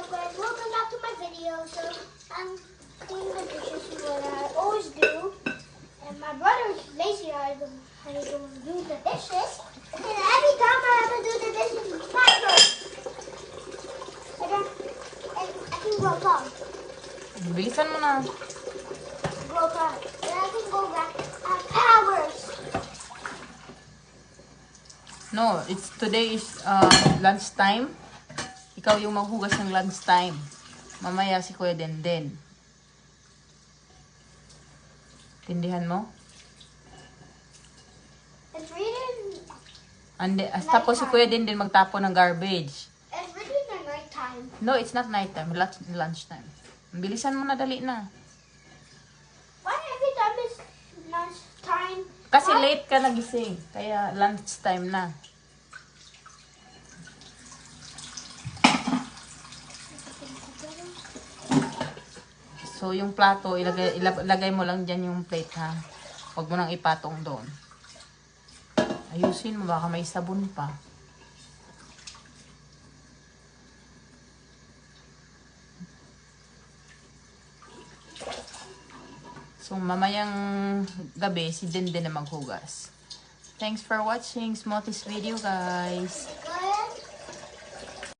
up guys? Welcome back to my video. So I'm cleaning the dishes what I always do. And my brother's lazy. I don't do the dishes. And every time I have to do the dishes, it's my turn. And I can go up. Bilisan mo na. Go up. And I can go back. I have powers. No, today is lunchtime. Ikaw yung maghugas ng lunchtime. Mamaya si Kuya Denden. Tindihan mo? It's really Tapos si Kuya Denden magtapo ng garbage. It's really the night time. No, it's not nighttime. Lunchtime. Bilisan mo na, dali na. Why every time is lunchtime? Kasi late ka nagising. Kaya lunchtime na. So, yung plato, ilagay mo lang dyan yung plate, ha? Huwag mo nang ipatong doon. Ayusin mo, baka may sabon pa. So, mamayang gabi, si Denden na maghugas. Thanks for watching Smoothies video, guys.